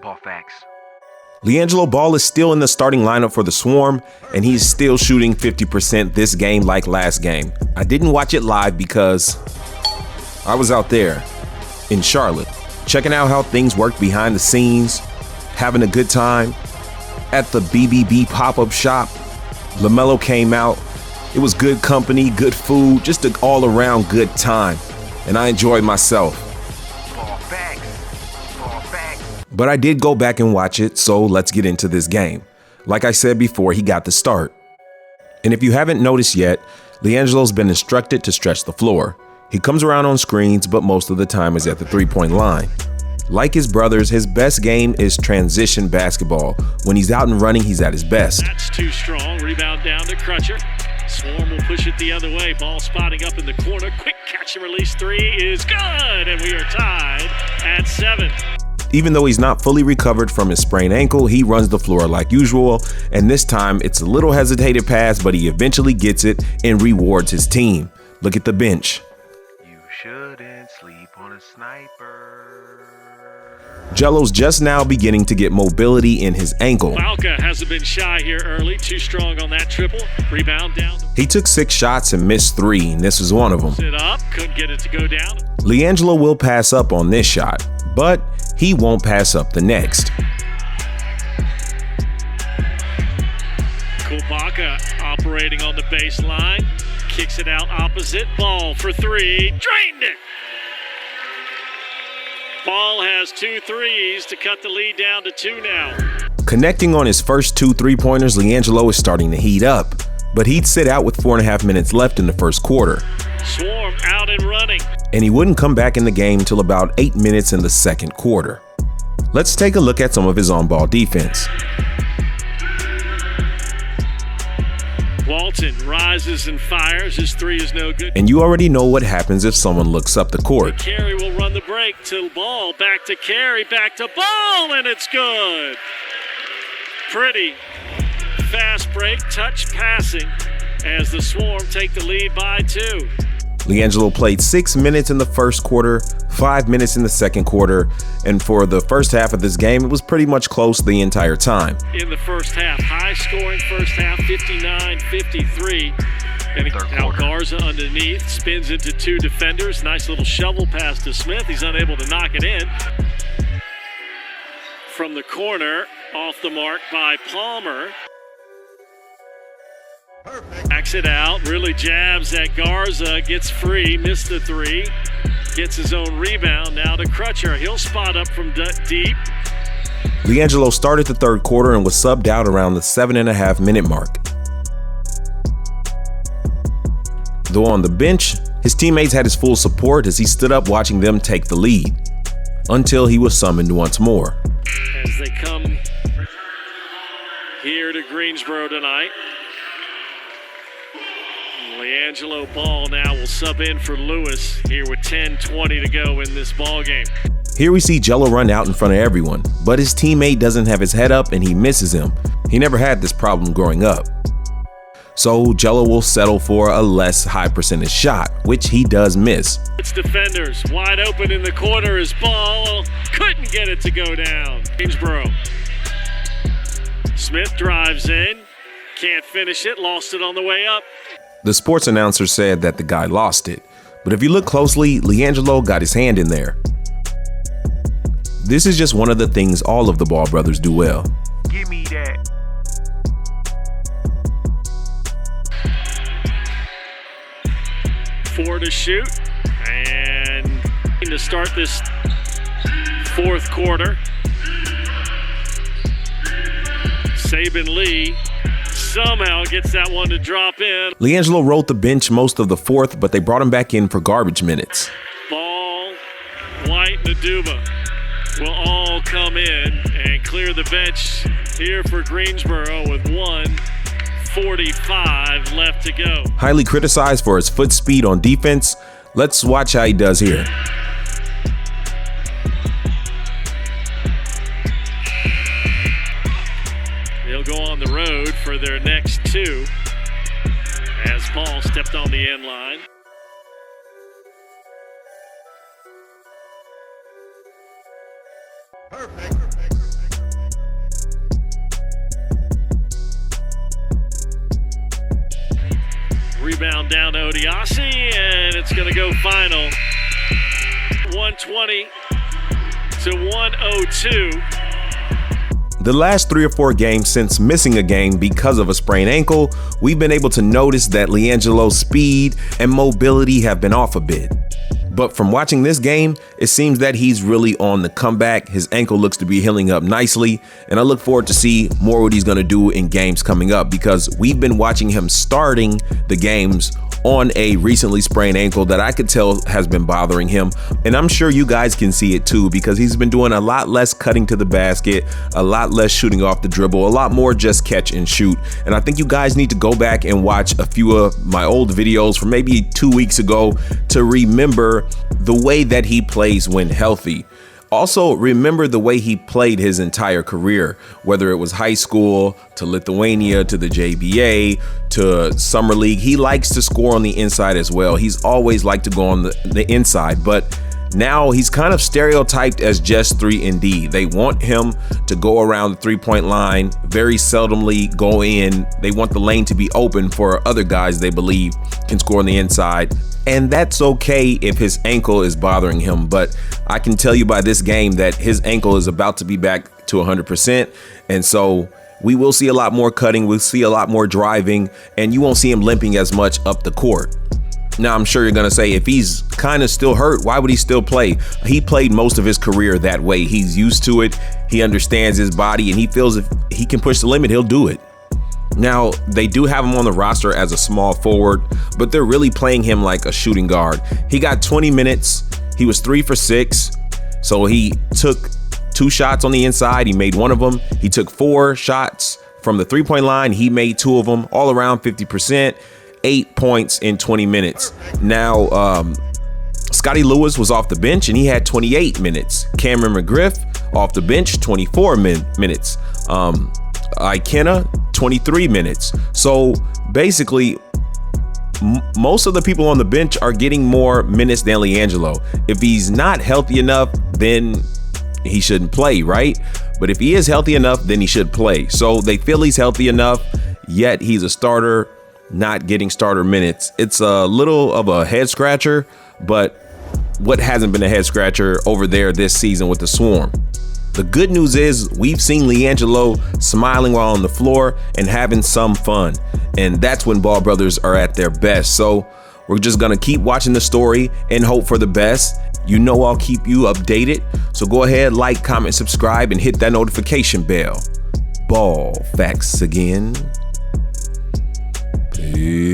Ball facts. Liangelo Ball is still in the starting lineup for the Swarm, and he's still shooting 50% this game like last game. I didn't watch it live because I was out there in Charlotte, checking out how things work behind the scenes, having a good time. At the BBB pop-up shop, LaMelo came out. It was good company, good food, just an all-around good time, and I enjoyed myself. Ball facts. Ball facts. But I did go back and watch it, so let's get into this game. Like I said before, he got the start. And if you haven't noticed yet, Liangelo's been instructed to stretch the floor. He comes around on screens, but most of the time is at the three-point line. Like his brothers, his best game is transition basketball. When he's out and running, he's at his best. That's too strong. Rebound down to Crutcher. Swarm will push it the other way. Ball spotting up in the corner. Quick catch and release three is good, and we are tied at 7. Even though he's not fully recovered from his sprained ankle, he runs the floor like usual, and this time it's a little hesitated pass, but he eventually gets it and rewards his team. Look at the bench. You shouldn't sleep on a sniper. Gelo's just now beginning to get mobility in his ankle. Malka hasn't been shy here early. Too strong on that triple. Rebound down. He took 6 shots and missed 3, and this was one of them. Sit up. Couldn't get it to go down. Liangelo will pass up on this shot, but he won't pass up the next. Kubaka operating on the baseline. Kicks it out opposite. Ball for 3. Drained it. Ball has 2 threes to cut the lead down to 2 now. Connecting on his first 2 3-pointers, Liangelo is starting to heat up, but he'd sit out with 4.5 minutes left in the first quarter. Swarm out and running. And he wouldn't come back in the game till about 8 minutes in the second quarter. Let's take a look at some of his on-ball defense. Walton rises and fires. His 3 is no good. And you already know what happens if someone looks up the court. Carey will run the break to Ball. Back to Carey. Back to Ball. And it's good. Pretty fast break. Touch passing as the Swarm take the lead by 2. Liangelo played 6 minutes in the first quarter, 5 minutes in the second quarter, and for the first half of this game, it was pretty much close the entire time. In the first half, high scoring first half, 59-53. And now Garza underneath, spins into 2 defenders. Nice little shovel pass to Smith. He's unable to knock it in. From the corner, off the mark by Palmer. Backs it out, really jabs at Garza, gets free, missed the 3, gets his own rebound now to Crutcher. He'll spot up from deep. Liangelo started the third quarter and was subbed out around the 7.5 minute mark. Though on the bench, his teammates had his full support as he stood up watching them take the lead, until he was summoned once more. As they come here to Greensboro tonight. Liangelo Ball now will sub in for Lewis here with 10:20 to go in this ball game. Here we see Gelo run out in front of everyone, but his teammate doesn't have his head up and he misses him. He never had this problem growing up. So Gelo will settle for a less high percentage shot, which he does miss. It's defenders wide open in the corner as Ball couldn't get it to go down. Greensboro. Smith drives in, can't finish it, lost it on the way up. The sports announcer said that the guy lost it, but if you look closely, Liangelo got his hand in there. This is just one of the things all of the Ball brothers do well. Give me that. Four to shoot, and to start this fourth quarter. Saban Lee somehow gets that one to drop in. Liangelo rode the bench most of the fourth, but they brought him back in for garbage minutes. Ball, White, and Aduba will all come in and clear the bench here for Greensboro with 1:45 left to go. Highly criticized for his foot speed on defense. Let's watch how he does here. They'll go on the road for their next 2 as Ball stepped on the end line. Perfect. Rebound down to Odiasi, and it's going to go final 120 to 102. The last 3 or 4 games since missing a game because of a sprained ankle, we've been able to notice that Liangelo's speed and mobility have been off a bit. But from watching this game, it seems that he's really on the comeback. His ankle looks to be healing up nicely, and I look forward to see more what he's going to do in games coming up, because we've been watching him starting the games on a recently sprained ankle that I could tell has been bothering him. And I'm sure you guys can see it too, because he's been doing a lot less cutting to the basket, a lot less shooting off the dribble, a lot more just catch and shoot. And I think you guys need to go back and watch a few of my old videos from maybe 2 weeks ago to remember the way that he plays when healthy. Also, remember the way he played his entire career, whether it was high school to Lithuania to the JBA to Summer League. He likes to score on the inside as well. He's always liked to go on the inside, but now he's kind of stereotyped as just 3-and-D. They want him to go around the three-point line, very seldomly go in. They want the lane to be open for other guys they believe can score on the inside. And that's okay if his ankle is bothering him, but I can tell you by this game that his ankle is about to be back to 100%. And so we will see a lot more cutting, we'll see a lot more driving, and you won't see him limping as much up the court. Now, I'm sure you're going to say, if he's kind of still hurt, why would he still play? He played most of his career that way. He's used to it. He understands his body, and he feels if he can push the limit, he'll do it. Now, they do have him on the roster as a small forward, but they're really playing him like a shooting guard. He got 20 minutes. He was 3 for 6. So he took 2 shots on the inside. He made 1 of them. He took 4 shots from the 3-point line. He made 2 of them, all around 50%. 8 points in 20 minutes. Now, Scotty Lewis was off the bench and he had 28 minutes. Cameron McGriff off the bench, 24 minutes. Ikenna, 23 minutes. So basically, most of the people on the bench are getting more minutes than Liangelo. If he's not healthy enough, then he shouldn't play, right? But if he is healthy enough, then he should play. So they feel he's healthy enough, yet he's a starter, not getting starter minutes. It's a little of a head scratcher, but what hasn't been a head scratcher over there this season with the Swarm? The good news is we've seen Liangelo smiling while on the floor and having some fun. And that's when Ball brothers are at their best. So we're just going to keep watching the story and hope for the best. You know I'll keep you updated. So go ahead, like, comment, subscribe, and hit that notification bell. Ball facts again. Peace.